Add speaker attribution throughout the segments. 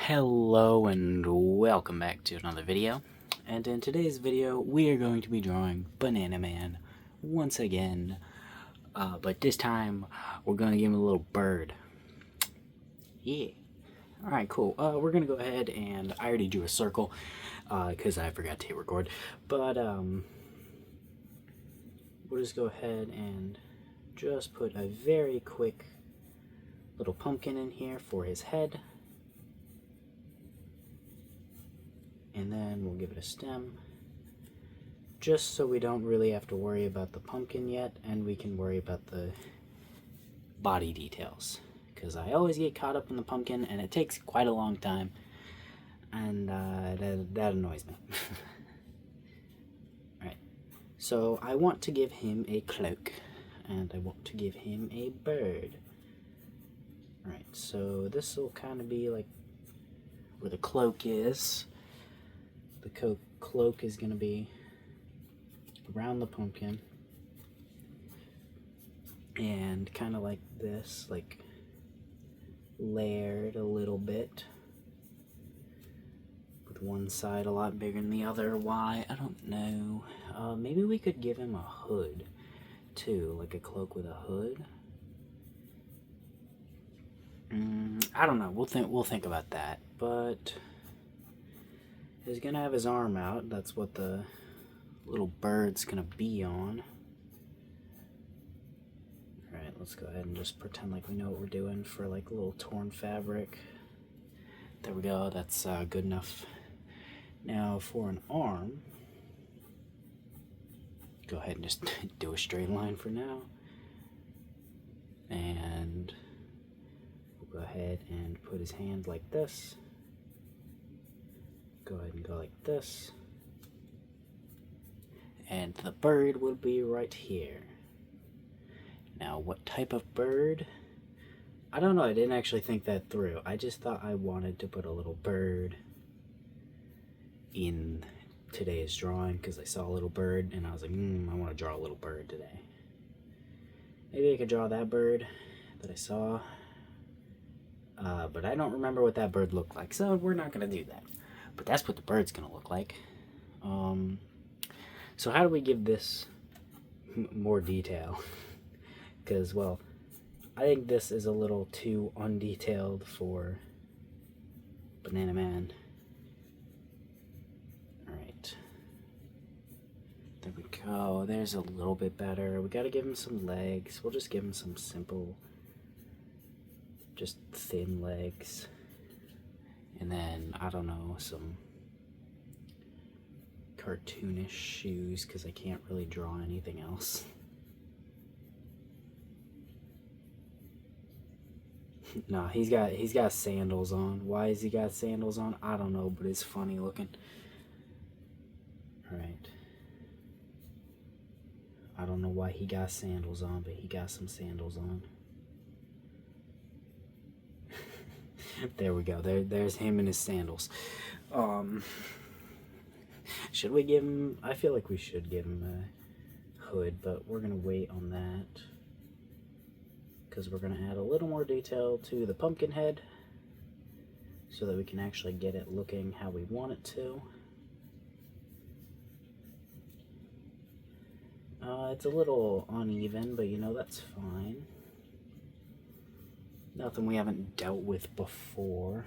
Speaker 1: Hello and welcome back to another video, and in today's video we are going to be drawing Banana Man once again, but this time we're going to give him a little bird. Yeah. Alright, cool. We're going to go ahead and I already drew a circle because I forgot to hit record, but we'll just go ahead and just put a very quick little pumpkin in here for his head. And then we'll give it a stem, just so we don't really have to worry about the pumpkin yet, and we can worry about the body details, because I always get caught up in the pumpkin and it takes quite a long time, and that annoys me. Alright, so I want to give him a cloak, and I want to give him a bird. Alright, so this will kind of be like where the cloak is. The cloak is going to be around the pumpkin and kind of like this, like layered a little bit, with one side a lot bigger than the other. Why? I don't know. Maybe we could give him a hood too, like a cloak with a hood. I don't know. We'll think about that, but he's gonna have his arm out. That's what the little bird's gonna be on. Alright, let's go ahead and just pretend like we know what we're doing for like a little torn fabric. There we go, that's good enough. Now for an arm, go ahead and just do a straight line for now. And we'll go ahead and put his hand like this. Go ahead and go like this, and the bird will be right here. Now what type of bird? I don't know, I didn't actually think that through. I just thought I wanted to put a little bird in today's drawing because I saw a little bird and I was like, I want to draw a little bird today. Maybe I could draw that bird that I saw, but I don't remember what that bird looked like, so we're not going to do that. But that's what the bird's gonna look like. So how do we give this more detail? Because, well, I think this is a little too undetailed for Banana Man. Alright. There we go. There's a little bit better. We gotta give him some legs. We'll just give him some simple, just thin legs. And then, I don't know, some cartoonish shoes, because I can't really draw anything else. No, he's got sandals on. Why has he got sandals on? I don't know, but it's funny looking. Alright. I don't know why he got sandals on, but he got some sandals on. There we go. There's him in his sandals. Should we give him? I feel like we should give him a hood, but we're gonna wait on that because we're gonna add a little more detail to the pumpkin head so that we can actually get it looking how we want it to. It's a little uneven, but you know, that's fine. Nothing we haven't dealt with before.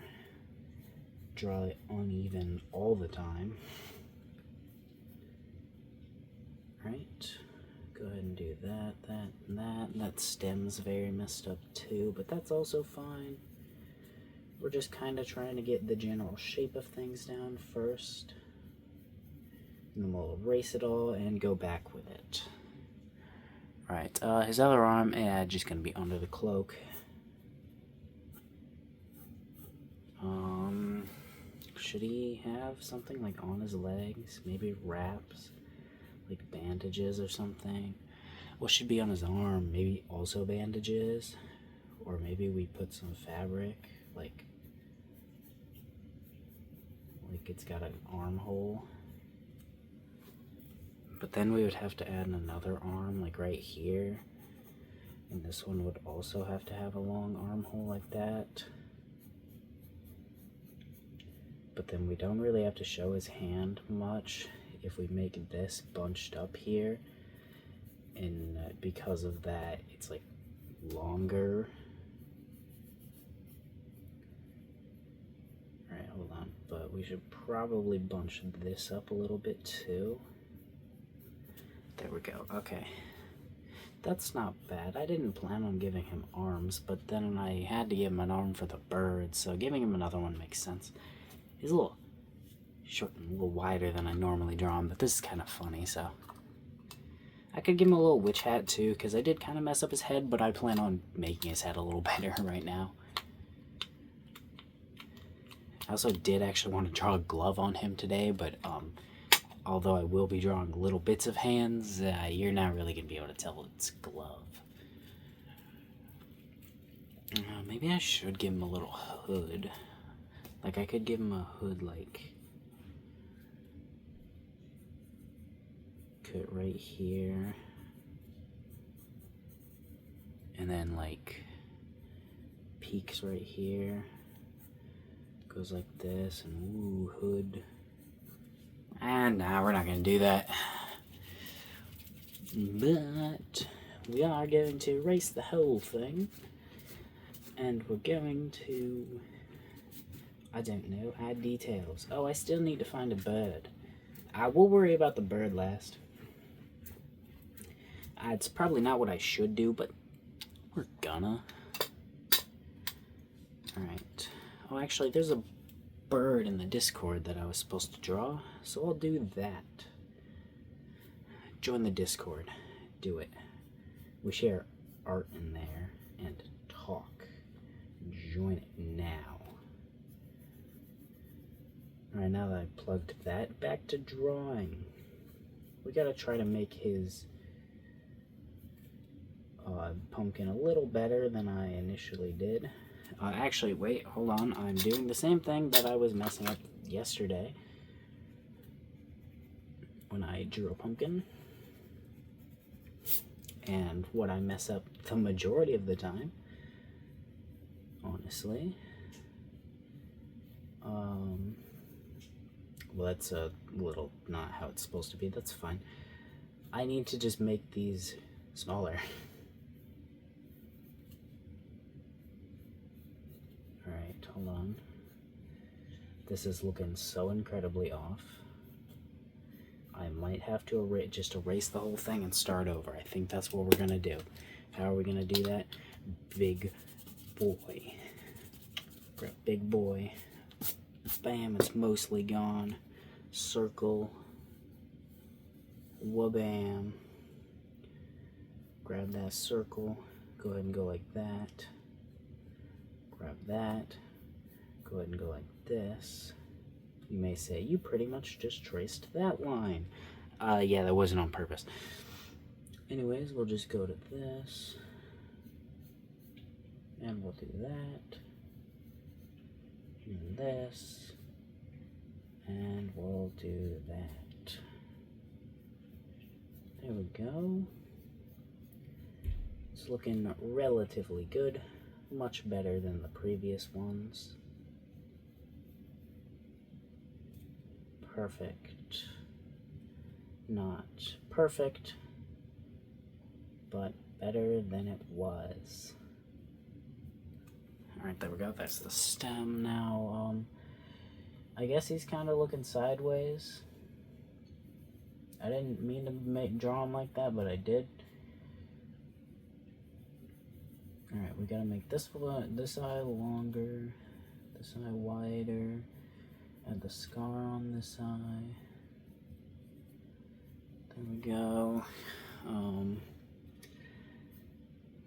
Speaker 1: Draw it uneven all the time. Right. Go ahead and do that, that, and that. That stem's very messed up too, but that's also fine. We're just kind of trying to get the general shape of things down first. And then we'll erase it all and go back with it. Alright, his other arm, just gonna be under the cloak. Should he have something like on his legs? Maybe wraps, like bandages or something. What should be on his arm? Maybe also bandages, or maybe we put some fabric, like it's got an armhole. But then we would have to add another arm, like right here, and this one would also have to have a long armhole like that. But then we don't really have to show his hand much if we make this bunched up here. And because of that, it's like longer. Alright, hold on. But we should probably bunch this up a little bit too. There we go. Okay. That's not bad. I didn't plan on giving him arms, but then I had to give him an arm for the bird, so giving him another one makes sense. He's a little short and a little wider than I normally draw him, but this is kind of funny, so. I could give him a little witch hat too, because I did kind of mess up his head, but I plan on making his head a little better right now. I also did actually want to draw a glove on him today, but although I will be drawing little bits of hands, you're not really going to be able to tell it's glove. Maybe I should give him a little hood. Like, I could give him a hood, like, cut right here. And then, like, peaks right here. Goes like this, and ooh, hood. And nah, we're not going to do that. But we are going to erase the whole thing. And we're going to, I don't know, add details. Oh, I still need to find a bird. I will worry about the bird last. It's probably not what I should do, but we're gonna. Alright. Oh, actually, there's a bird in the Discord that I was supposed to draw, so I'll do that. Join the Discord. Do it. We share art in there and talk. Join it now. Alright, now that I plugged that, back to drawing. We gotta try to make his pumpkin a little better than I initially did. Actually, wait, hold on. I'm doing the same thing that I was messing up yesterday when I drew a pumpkin. And what I mess up the majority of the time, honestly. Well, that's a little not how it's supposed to be. That's fine. I need to just make these smaller. Alright, hold on. This is looking so incredibly off. I might have to just erase the whole thing and start over. I think that's what we're going to do. How are we going to do that? Big boy. Grab big boy. Bam, it's mostly gone. Circle. Wabam. Grab that circle. Go ahead and go like that. Grab that. Go ahead and go like this. You may say, you pretty much just traced that line. Yeah, that wasn't on purpose. Anyways, we'll just go to this. And we'll do that. And this. And we'll do that. There we go. It's looking relatively good. Much better than the previous ones. Perfect. Not perfect, but better than it was. Alright, there we go. That's the stem now. I guess he's kind of looking sideways. I didn't mean to draw him like that, but I did. Alright, we gotta make this eye longer, this eye wider, add the scar on this eye. There we go.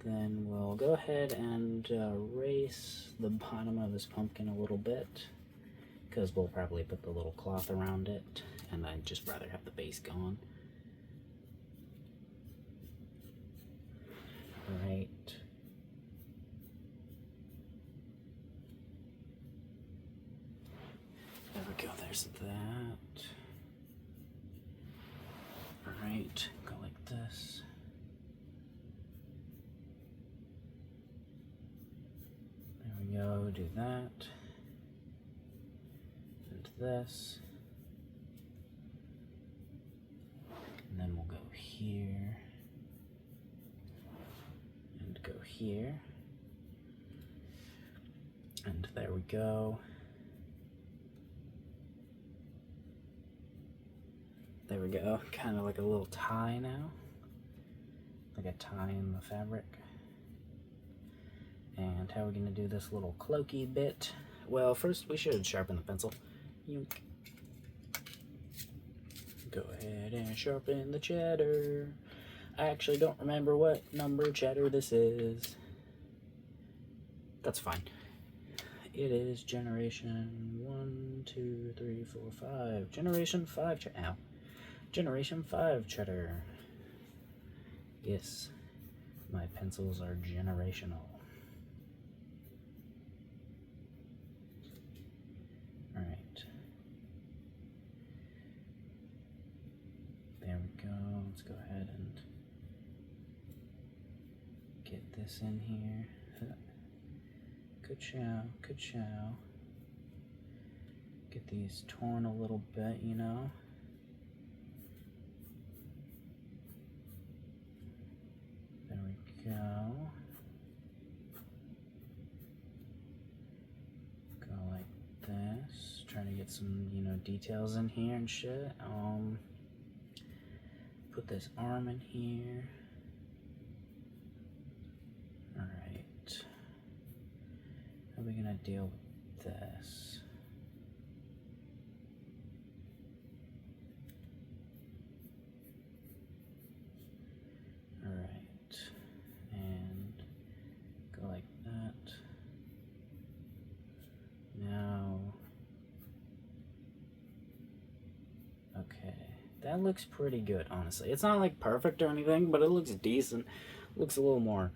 Speaker 1: Then we'll go ahead and erase the bottom of this pumpkin a little bit, because we'll probably put the little cloth around it, and I'd just rather have the base gone. Alright. There we go, there's that. Alright, go like this. There we go, do that. And this. And then we'll go here. And go here. And there we go. There we go. Kind of like a little tie now. Like a tie in the fabric. And how are we going to do this little cloaky bit? Well, first we should sharpen the pencil. Yoink. Go ahead and sharpen the cheddar. I actually don't remember what number cheddar this is. That's fine. It is generation 1, 2, 3, 4, 5. Generation 5 ow. Generation 5 cheddar. Yes, my pencils are generational. Alright. There we go. Let's go ahead and get this in here. Good chow, good chow. Get these torn a little bit, you know. There we go. Go like this. Trying to get some, you know, details in here and shit. Put this arm in here. Alright. How are we gonna deal with this? Alright. And go like that. Now. Okay. That looks pretty good, honestly. It's not like perfect or anything, but it looks decent. Looks a little more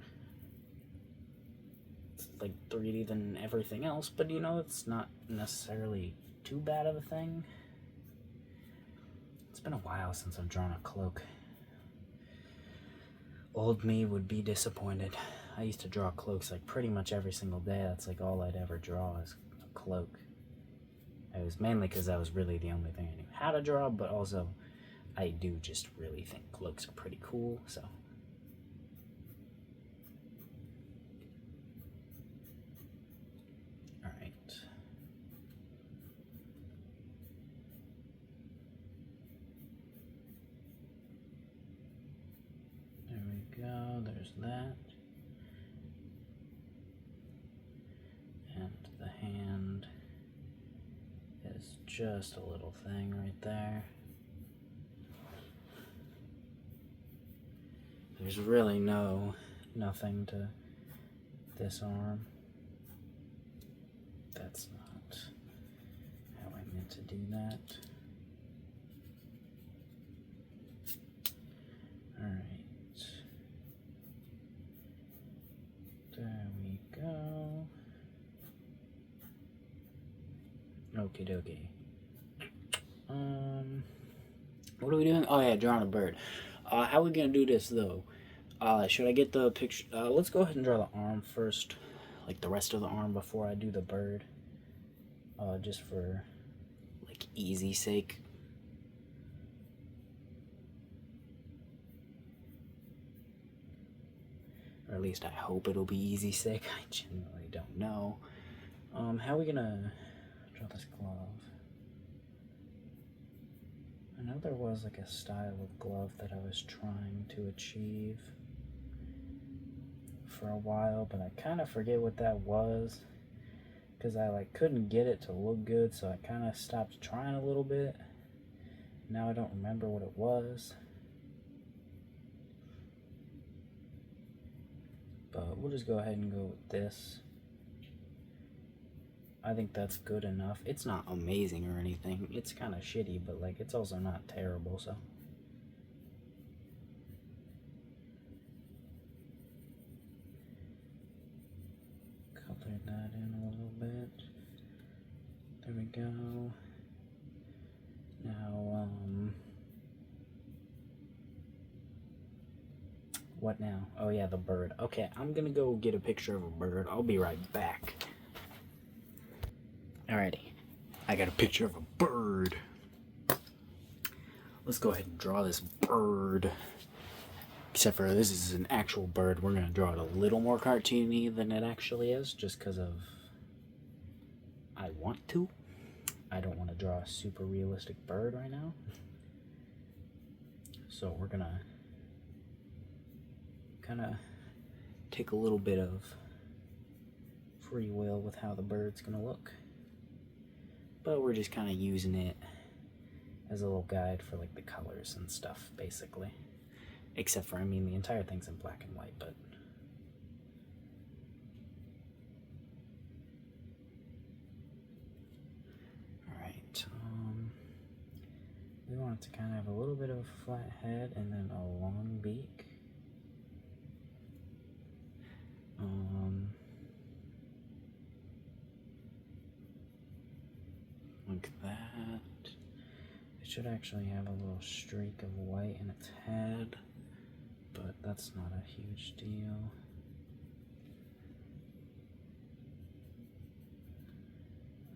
Speaker 1: like 3D than everything else, but you know, it's not necessarily too bad of a thing. It's been a while since I've drawn a cloak. Old me would be disappointed. I used to draw cloaks like pretty much every single day. That's like all I'd ever draw is a cloak. It was mainly because that was really the only thing I knew how to draw, but also I do just really think cloaks are pretty cool, so. Alright. There we go, there's that. And the hand is just a little thing right there. There's really nothing to this arm. That's not how I meant to do that. Alright. There we go. Okie dokie. What are we doing? Oh yeah, drawing a bird. How are we gonna do this though? Should I get the picture? Let's go ahead and draw the arm first, like the rest of the arm before I do the bird. Just for like easy sake. Or at least I hope it'll be easy sake. I genuinely don't know. How are we gonna draw this glove? I know there was like a style of glove that I was trying to achieve for a while, but I kind of forget what that was because I like couldn't get it to look good, so I kind of stopped trying a little bit. Now I don't remember what it was, but we'll just go ahead and go with this. I think that's good enough. It's not amazing or anything. It's kind of shitty, but like it's also not terrible, so. Color that in a little bit. There we go. Now, what now? Oh yeah, the bird. Okay, I'm gonna go get a picture of a bird. I'll be right back. Alrighty, I got a picture of a bird. Let's go ahead and draw this bird. Except for this is an actual bird. We're going to draw it a little more cartoony than it actually is, just because of I want to. I don't want to draw a super realistic bird right now. So we're going to kind of take a little bit of free will with how the bird's going to look. But we're just kind of using it as a little guide for like the colors and stuff, basically. Except for, I mean, the entire thing's in black and white, but... Alright, we want it to kind of have a little bit of a flat head and then a long beak. Like that. It should actually have a little streak of white in its head, but that's not a huge deal.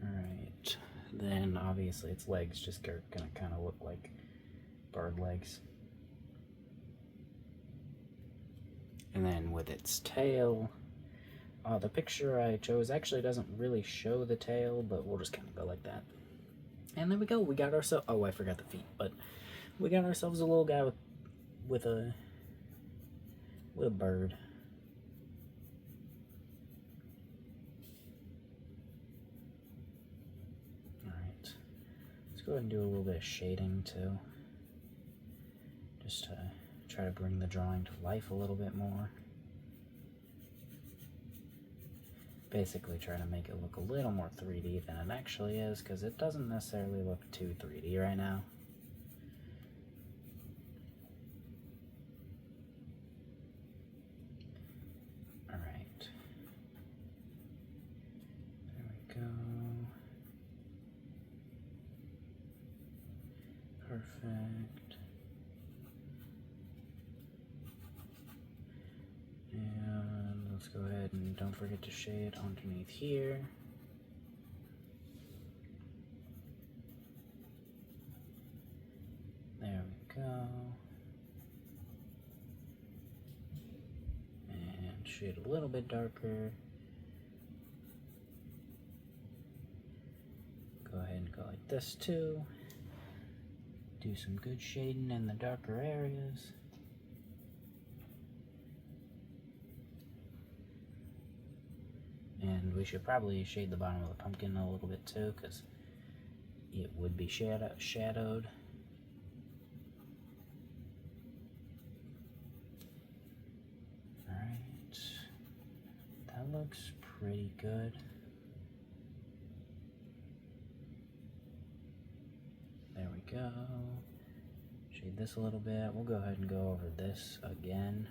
Speaker 1: Alright, then obviously its legs just are gonna kind of look like bird legs. And then with its tail, the picture I chose actually doesn't really show the tail, but we'll just kind of go like that. And there we go. We got ourselves. Oh, I forgot the feet, but we got ourselves a little guy with a bird. All right. Let's go ahead and do a little bit of shading too, just to try to bring the drawing to life a little bit more. Basically try to make it look a little more 3D than it actually is, because it doesn't necessarily look too 3D right now. Alright. There we go. Perfect. And let's go ahead and don't forget to shade underneath here. There we go. And shade a little bit darker. Go ahead and go like this too. Do some good shading in the darker areas. And we should probably shade the bottom of the pumpkin a little bit too, because it would be shadowed. Alright, that looks pretty good. There we go. Shade this a little bit. We'll go ahead and go over this again,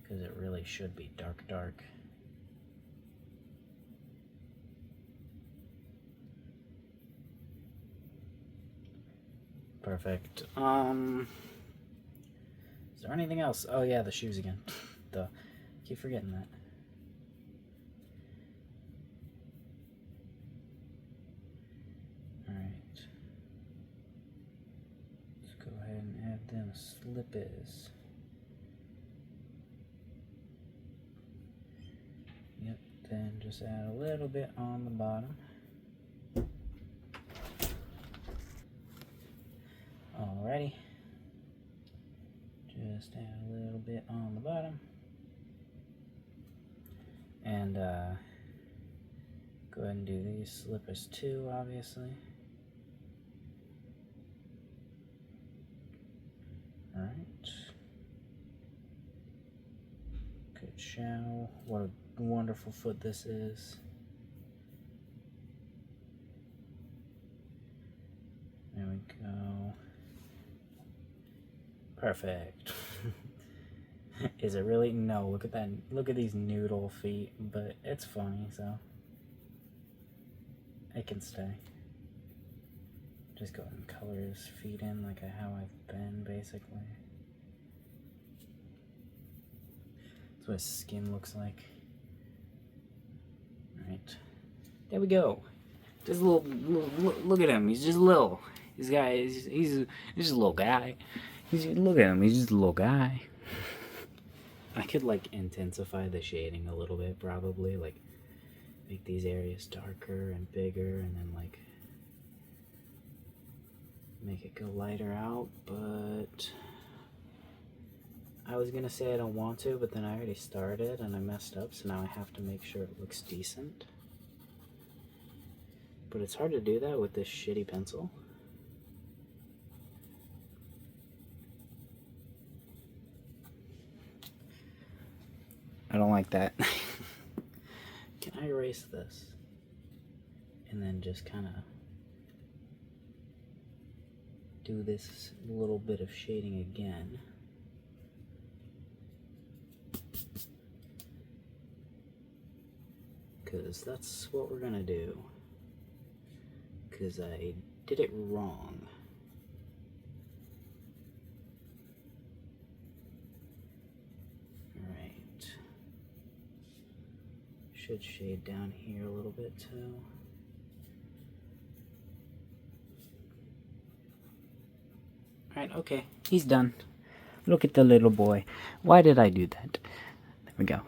Speaker 1: because it really should be dark. Perfect. Is there anything else? Oh yeah, the shoes again. Duh. Keep forgetting that. Alright. Let's go ahead and add them slippers. Yep, then just add a little bit on the bottom. Alrighty, just add a little bit on the bottom, and go ahead and do these slippers too, obviously. Alright, good show. What a wonderful foot this is. There we go. Perfect. Is it really? No, look at that. Look at these noodle feet, but it's funny, so it can stay. Just go ahead and color his feet in like how I've been, basically. That's what his skin looks like. Alright. There we go. Just a little look at him. He's just little. He's just a little guy. Look at him. He's just a little guy. I could like intensify the shading a little bit, probably like make these areas darker and bigger, and then like make it go lighter out, but I was gonna say I don't want to, but then I already started and I messed up, so now I have to make sure it looks decent. But it's hard to do that with this shitty pencil. I don't like that. Can I erase this? And then just kind of do this little bit of shading again. Because that's what we're gonna do. Because I did it wrong. Alright. Should shade down here a little bit too. Alright, okay, he's done. Look at the little boy. Why did I do that? There we go.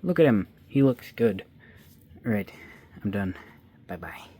Speaker 1: Look at him. He looks good. Alright, I'm done. Bye-bye.